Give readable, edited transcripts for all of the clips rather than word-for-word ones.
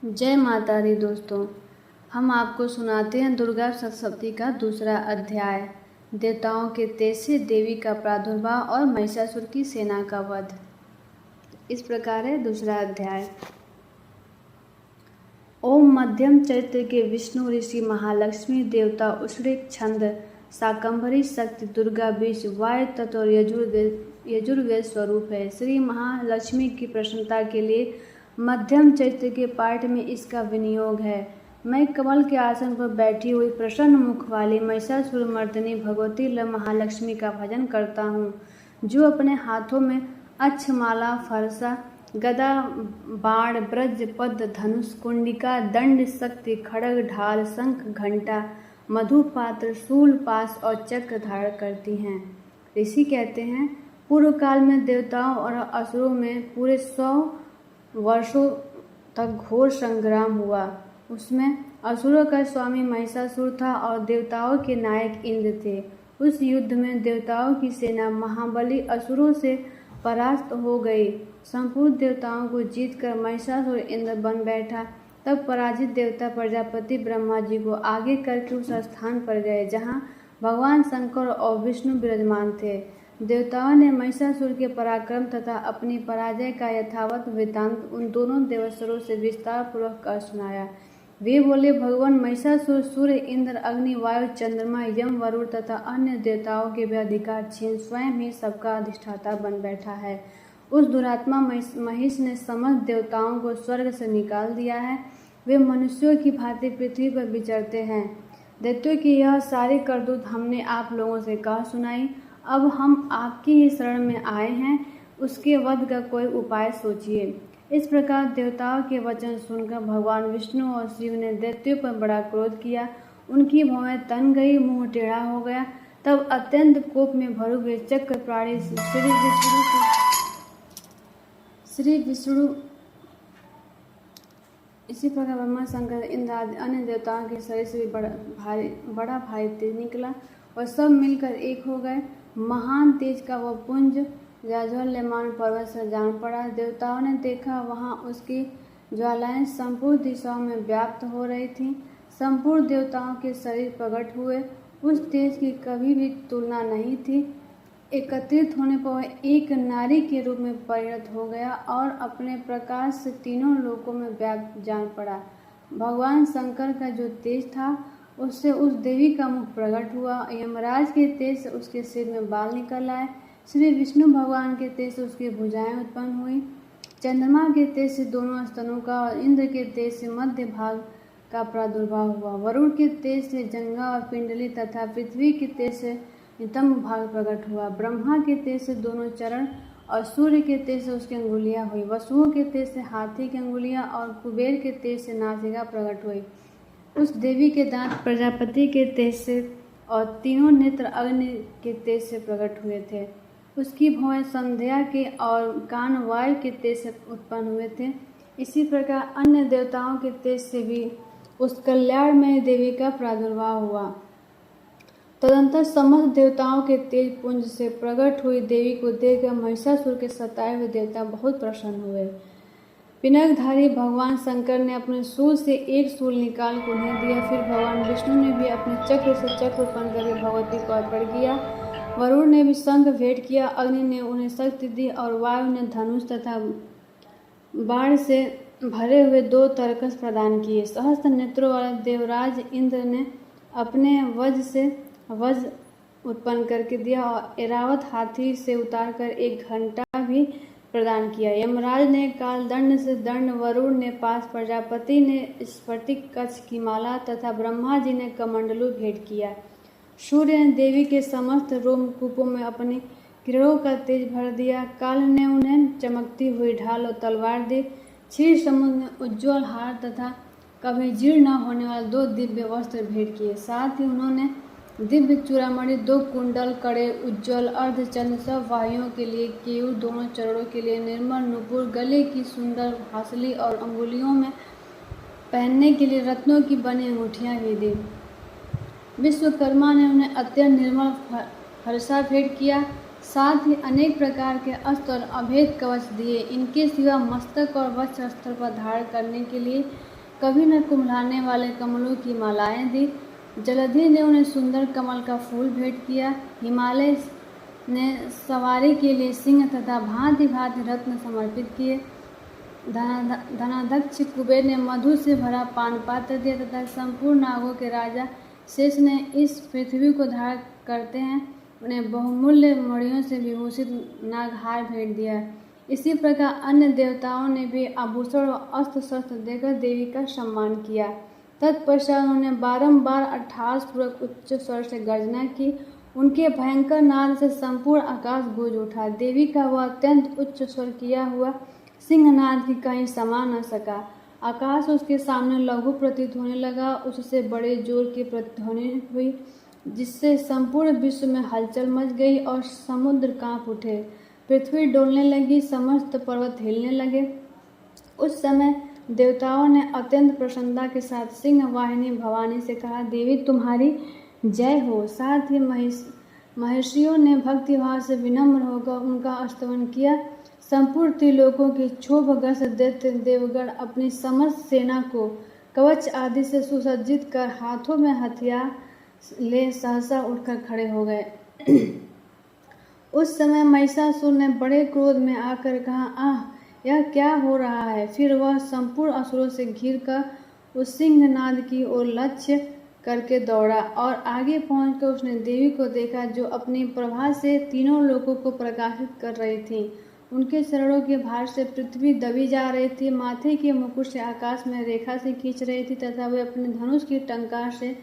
जय माता दी दोस्तों। हम आपको सुनाते हैं दुर्गा सप्तशती का दूसरा अध्याय, देवताओं के तेज से देवी का प्रादुर्भाव और महिषासुर की सेना का वध। इस प्रकार है दूसरा अध्याय। ओम मध्यम चरित्र के विष्णु ऋषि महालक्ष्मी देवता उष्णिक छंद शाकंभरी शक्ति दुर्गा बीज वायु तत्व और यजुर्वेद स्वरूप है। श्री महालक्ष्मी की प्रसन्नता के लिए मध्यम चरित्र के पाठ में इसका विनियोग है। मैं कमल के आसन पर बैठी हुई प्रसन्न मुख वाली महिषासुर मर्दिनी भगवती महालक्ष्मी का भजन करता हूँ, जो अपने हाथों में अक्षमाला, फरसा, गदा, बाण, ब्रज, पद, धनुष, कुंडिका, दंड, शक्ति, खड्ग, ढाल, शंख, घंटा, मधुपात्र, शूल, पाश और चक्र धारण करती हैं। ऋषि कहते हैं, पूर्व काल में देवताओं और असुरों में पूरे 100 वर्षों तक घोर संग्राम हुआ। उसमें असुरों का स्वामी महिषासुर था और देवताओं के नायक इंद्र थे। उस युद्ध में देवताओं की सेना महाबली असुरों से परास्त हो गई। संपूर्ण देवताओं को जीतकर महिषासुर इंद्र बन बैठा। तब पराजित देवता प्रजापति ब्रह्मा जी को आगे करके उस स्थान पर गए जहाँ भगवान शंकर और विष्णु विराजमान थे। देवताओं ने महिषासुर के पराक्रम तथा अपनी पराजय का यथावत वृत्तांत उन दोनों देवसुरों से विस्तार पूर्वक कर सुनाया। वे बोले, भगवान महिषासुर सूर्य, इंद्र, अग्नि, वायु, चंद्रमा, यम, वरुण तथा अन्य देवताओं के भी अधिकार छीन स्वयं ही सबका अधिष्ठाता बन बैठा है। उस दुरात्मा महिष ने समस्त देवताओं को स्वर्ग से निकाल दिया है। वे मनुष्यों की भांति पृथ्वी पर विचरते हैं। दैत्यों की यह सारी करतूत हमने आप लोगों से कह सुनाई। अब हम आपकी ही शरण में आए हैं, उसके वध का कोई उपाय सोचिए। इस प्रकार देवताओं के वचन सुनकर भगवान विष्णु और शिव ने दैत्यों पर बड़ा क्रोध किया। उनकी भौहें तन गई, मुंह टेढ़ा हो गया। तब अत्यंत कोप में भरे हुए चक्र प्राणी श्री विष्णु इसी प्रकार ब्रह्मा, शंकर, इंद्र आदि अन्य देवताओं के शरीर से भी बड़ा भारी तेज निकला और सब मिलकर एक हो गए। महान तेज का वह पुंज ज्वालायमान पर्वत से जान पड़ा। देवताओं ने देखा, वहां उसकी ज्वालाएं संपूर्ण दिशाओं में व्याप्त हो रही थीं। संपूर्ण देवताओं के शरीर प्रकट हुए। उस तेज की कभी भी तुलना नहीं थी। एकत्रित होने पर वह एक नारी के रूप में परिणत हो गया और अपने प्रकाश से तीनों लोकों में व्याप्त जान पड़ा। भगवान शंकर का जो तेज था, उससे उस देवी का मुख प्रकट हुआ। यमराज के तेज से उसके सिर में बाल निकल आए। श्री विष्णु भगवान के तेज से उसकी भुजाएं उत्पन्न हुई। चंद्रमा के तेज से दोनों स्तनों का और इंद्र के तेज से मध्य भाग का प्रादुर्भाव हुआ। वरुण के तेज से जंगा और पिंडली तथा पृथ्वी के तेज से नितंब भाग प्रकट हुआ। ब्रह्मा के तेज से दोनों चरण और सूर्य के तेज से उसकी अंगुलियां हुई। वसुओं के तेज से हाथी की अंगुलियां और कुबेर के तेज से नासिका प्रकट हुई। उस देवी के दांत प्रजापति के तेज से और तीनों नेत्र अग्नि के तेज से प्रकट हुए थे। उसकी भौहें संध्या के और कान वायु के तेज से उत्पन्न हुए थे। इसी प्रकार अन्य देवताओं के तेज से भी उस कल्याणमय देवी का प्रादुर्भाव हुआ। तदंतर समस्त देवताओं के तेज पुंज से प्रकट हुई देवी को देखकर महिषासुर के सताए हुए देवता बहुत प्रसन्न हुए। पिनाकधारी भगवान शंकर ने अपने शूल से एक शूल निकाल कर उन्हें दिया। फिर भगवान विष्णु ने भी अपने चक्र से चक्र उत्पन्न करके भगवती को अर्पण किया। वरुण ने भी शंख भेंट किया। अग्नि ने उन्हें शक्ति दी और वायु ने धनुष तथा बाण से भरे हुए 2 तरकस प्रदान किए। सहस्त्र नेत्रों वाले देवराज इंद्र ने अपने वज्र से वज्र उत्पन्न करके दिया और ऐरावत हाथी से उतारकर एक घंटा भी प्रदान किया। यमराज ने काल दंड से दंड, वरुण ने पास, प्रजापति ने स्फटिक कच्छ की माला तथा ब्रह्मा जी ने कमंडलू भेंट किया। सूर्य ने देवी के समस्त रोमकूपों में अपनी किरणों का तेज भर दिया। काल ने उन्हें चमकती हुई ढाल और तलवार दी। क्षीर समुद्र ने उज्ज्वल हार तथा कभी जीर्ण न होने वाले 2 दिव्य वस्त्र भेंट किए। साथ ही उन्होंने दिव्य चूड़ामणि, 2 कुंडल, कड़े, उज्ज्वल अर्धचंद्र, सब वायुओं के लिए केयूर, दोनों चरणों के लिए निर्मल नुपुर, गले की सुंदर हासली और अंगुलियों में पहनने के लिए रत्नों की बनी अंगूठियां भी दी। विश्वकर्मा ने उन्हें अत्यंत निर्मल फरसा भेंट किया। साथ ही अनेक प्रकार के अस्त्र और अभेद कवच दिए। इनके सिवा मस्तक और वक्ष स्थल पर धारण करने के लिए कभी न कुम्हलाने वाले कमलों की मालाएं दी। जलधि ने उन्हें सुंदर कमल का फूल भेंट किया। हिमालय ने सवारी के लिए सिंह तथा भांति भांति रत्न समर्पित किए। धनाध्यक्ष कुबेर ने मधु से भरा पान पात्र दिया तथा संपूर्ण नागों के राजा शेष ने इस पृथ्वी को धारण करते हैं उन्हें बहुमूल्य मणियों से विभूषित नागहार भेंट दिया। इसी प्रकार अन्य देवताओं ने भी आभूषण और अस्त्र शस्त्र देकर देवी का सम्मान किया। तत्पश्चात उन्होंने बारंबार अट्टहासपूर्वक उच्च स्वर से गर्जना की। उनके भयंकर नाद से संपूर्ण आकाश गूंज उठा। देवी का वह अत्यंत उच्च स्वर किया हुआ सिंहनाद की कहीं समा न सका। आकाश उसके सामने लघु प्रतीत होने लगा। उससे बड़े जोर की प्रतिध्वनि हुई जिससे संपूर्ण विश्व में हलचल मच गई और समुद्र कांप उठे। पृथ्वी डोलने लगी, समस्त पर्वत हिलने लगे। उस समय देवताओं ने अत्यंत प्रसन्नता के साथ सिंह वाहिनी भवानी से कहा, देवी तुम्हारी जय हो। साथ ही महर्षियों ने भक्तिभाव से विनम्र होकर उनका स्तवन किया। संपूर्ण त्रिलोकों के क्षोभग्रस्त दैत्य देवगण अपनी समस्त सेना को कवच आदि से सुसज्जित कर हाथों में हथियार ले सहसा उठकर खड़े हो गए। उस समय महिषासुर ने बड़े क्रोध में आकर कहा, आह यह क्या हो रहा है। फिर वह संपूर्ण असुरों से घिर कर उस सिंहनाद की ओर लक्ष्य करके दौड़ा और आगे पहुंचकर उसने देवी को देखा जो अपनी प्रभा से तीनों लोकों को प्रकाशित कर रही थी। उनके चरणों के भार से पृथ्वी दबी जा रही थी। माथे के मुकुट से आकाश में रेखा से खींच रही थी तथा वे अपने धनुष की टंकार से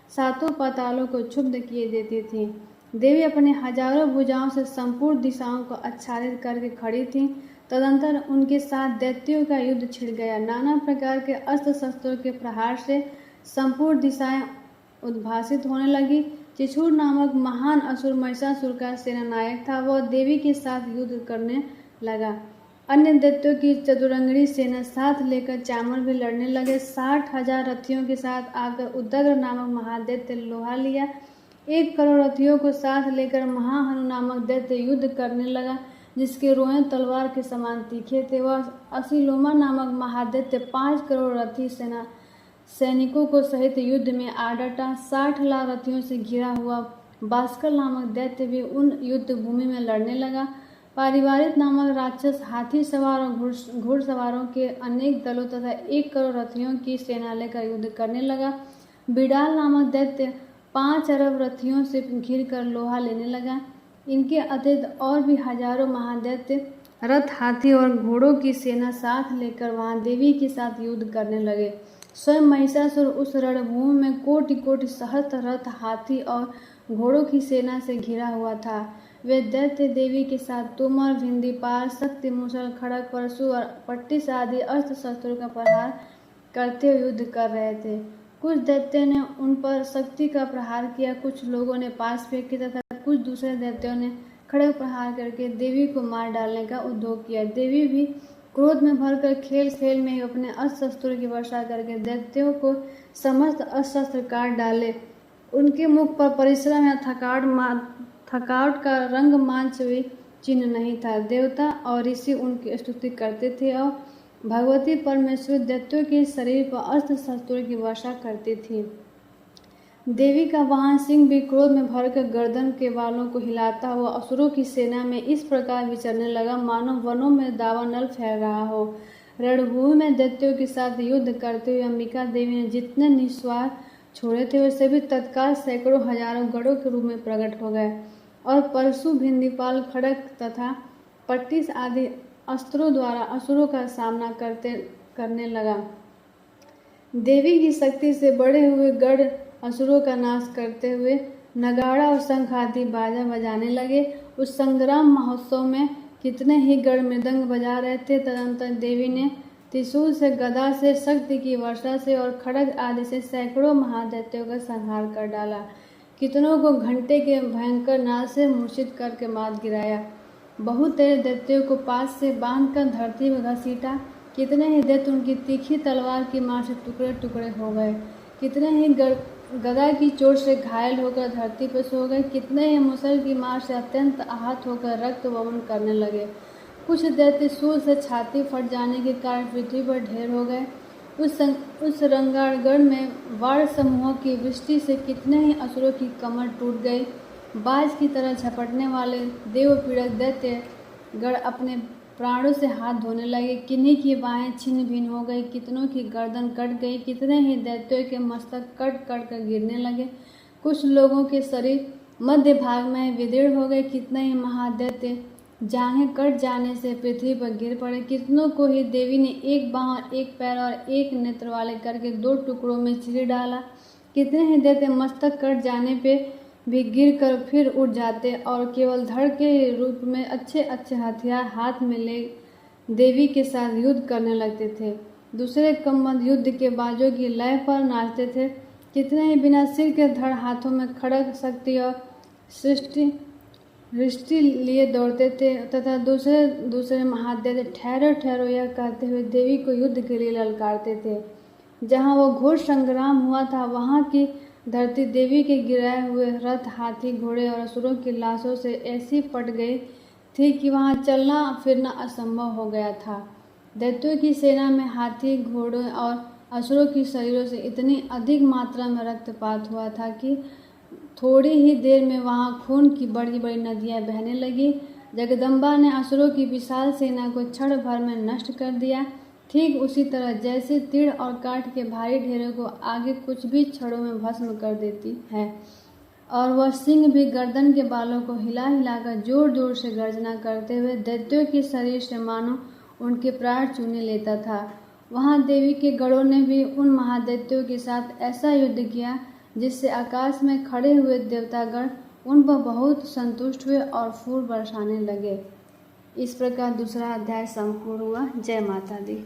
सातों पातालों को क्षुब्ध किए देती थी। देवी अपने हजारों भुजाओं से संपूर्ण दिशाओं को आच्छादित करके खड़ी थी। तदंतर उनके साथ दैत्यों का युद्ध छिड़ गया। नाना प्रकार के अस्त्र शस्त्रों के प्रहार से संपूर्ण दिशाएं उद्भासित होने लगी। चिछूर नामक महान असुर महिषासुर का सेनानायक था। वह देवी के साथ युद्ध करने लगा। अन्य दैत्यों की चतुरंगड़ी सेना साथ लेकर चामर भी लड़ने लगे। 60,000 रथियों के साथ आकर उदग्र नामक महादैत्य लोहा लिया। 1 करोड़ रथियों को साथ लेकर महाहनु नामक दैत्य युद्ध करने लगा जिसके रोएं तलवार के समान तीखे थे। वह असीलोमा नामक महादैत्य 5 करोड़ रथी सैनिकों को सहित युद्ध में आ डटा। 60 लाख रथियों से घिरा हुआ बास्कर नामक दैत्य भी उन युद्ध भूमि में लड़ने लगा। पारिवारिक नामक राक्षस हाथी सवार और घुड़सवारों के अनेक दलों तथा 1 करोड़ रथियों की सेना लेकर युद्ध करने लगा। बिडाल नामक दैत्य 5 अरब रथियों से घिर कर लोहा लेने लगा। इनके अतिरिक्त और भी हजारों महादैत्य रथ, हाथी और घोड़ों की सेना साथ लेकर वहां देवी के साथ युद्ध करने लगे। स्वयं महिषासुर उस रणभूमि में कोटि कोटि सहस्त्र रथ, हाथी और घोड़ों की सेना से घिरा हुआ था। वे दैत्य देवी के साथ तोमर, भिंदीपाल, शक्ति, मूसल, खड़ग, परशु और पट्टिस आदि अस्त्र शस्त्रों का प्रहार करते हुए युद्ध कर रहे थे। कुछ दैत्यों ने उन पर शक्ति का प्रहार किया, कुछ लोगों ने पास फेंके तथा कुछ दूसरे दैत्यों ने खड़ग प्रहार करके देवी को मार डालने का उद्योग किया। देवी भी क्रोध में भरकर खेल खेल में ही अपने अस्त्र शस्त्रों की वर्षा करके दैत्यों को समस्त अस्त्र शस्त्र काट डाले। उनके मुख पर परिश्रम या थकावट का रंगमांच भी चिन्ह नहीं था। देवता और ऋषि उनकी स्तुति करते थे और भगवती परमेश्वरी दैत्यों के शरीर पर अस्त्र शस्त्रों की वर्षा करती थी। देवी का वाहन सिंह भी क्रोध में भरकर गर्दन के बालों को हिलाता हुआ असुरों की सेना में इस प्रकार विचरने लगा मानो वनों में दावानल फैल रहा हो। रणभूमि में दैत्यों के साथ युद्ध करते हुए अंबिका देवी ने जितने निस्वार छोड़े थे वे सभी तत्काल सैकड़ों हजारों गढ़ों के रूप में प्रकट हो गए और परशु, भिंदीपाल, खड़ग तथा पट्टिस आदि अस्त्रों द्वारा असुरों का सामना करने लगा। देवी की शक्ति से बढ़े हुए गढ़ असुरों का नाश करते हुए नगाड़ा और शंख आदि बाजा बजाने लगे। उस संग्राम महोत्सव में कितने ही गढ़ मृदंग बजा रहे थे। तदंतर देवी ने त्रिशूल से, गदा से, शक्ति की वर्षा से और खड़ग आदि से सैकड़ों महादैत्यों का संहार कर डाला। कितनों को घंटे के भयंकर नाद से मूर्छित करके मार गिराया। बहुत तेरे दैत्यों को पास से बांधकर धरती में घसीटा। कितने ही दैत्य उनकी तीखी तलवार की मार से टुकड़े टुकड़े हो गए। कितने ही गदा की चोट से घायल होकर धरती पर सो गए। कितने ही मुसल की मार से अत्यंत आहत होकर रक्त वमन करने लगे। कुछ दैत्य सूल से छाती फट जाने के कारण पृथ्वी पर ढेर हो गए। उस रंगागढ़ में वार समूहों की वृष्टि से कितने ही असुरों की कमर टूट गई। बाज की तरह झपटने वाले देवपीड़क दैत्य गढ़ अपने प्राणों से हाथ धोने लगे। किन्हीं की बाहें छिन्न भिन्न हो गई, कितनों की गर्दन कट गई, कितने ही दैत्यों के मस्तक कट कट कर गिरने लगे। कुछ लोगों के शरीर मध्य भाग में विदीर्ण हो गए। कितने ही महादैत्य जांघें कट जाने से पृथ्वी पर गिर पड़े। कितनों को ही देवी ने एक बांह, एक पैर और एक नेत्र वाले करके 2 टुकड़ों में चीर डाला। कितने ही दैत्य मस्तक कट जाने पे भी गिर कर फिर उठ जाते और केवल धड़ के रूप में अच्छे अच्छे हथियार हाथ में ले देवी के साथ युद्ध करने लगते थे। दूसरे कम्बद युद्ध के बाजों की लय पर नाचते थे। कितने ही बिना सिर के धड़ हाथों में खड़ग, शक्ति और रिष्टि लिए दौड़ते थे तथा दूसरे महादैत्य ठहरो ठहरो यह कहते हुए देवी को युद्ध के लिए ललकारते थे। जहाँ वो घोर संग्राम हुआ था वहाँ की धरती देवी के गिराए हुए रथ, हाथी, घोड़े और असुरों की लाशों से ऐसी पट गई थी कि वहाँ चलना फिरना असंभव हो गया था। दैत्यों की सेना में हाथी, घोड़ों और असुरों की शरीरों से इतनी अधिक मात्रा में रक्तपात हुआ था कि थोड़ी ही देर में वहाँ खून की बड़ी बड़ी नदियाँ बहने लगी। जगदम्बा ने असुरों की विशाल सेना को क्षण भर में नष्ट कर दिया। ठीक उसी तरह जैसे तीर और काठ के भारी ढेरों को आगे कुछ भी क्षणों में भस्म कर देती है, और वह सिंह भी गर्दन के बालों को हिला हिलाकर जोर जोर से गर्जना करते हुए दैत्यों के शरीर से मानो उनके प्राण चूने लेता था। वहाँ देवी के गढ़ों ने भी उन महादैत्यों के साथ ऐसा युद्ध किया जिससे आकाश में खड़े हुए देवतागण उन पर बहुत संतुष्ट हुए और फूल बरसाने लगे। इस प्रकार दूसरा अध्याय संपूर्ण हुआ। जय माता दी।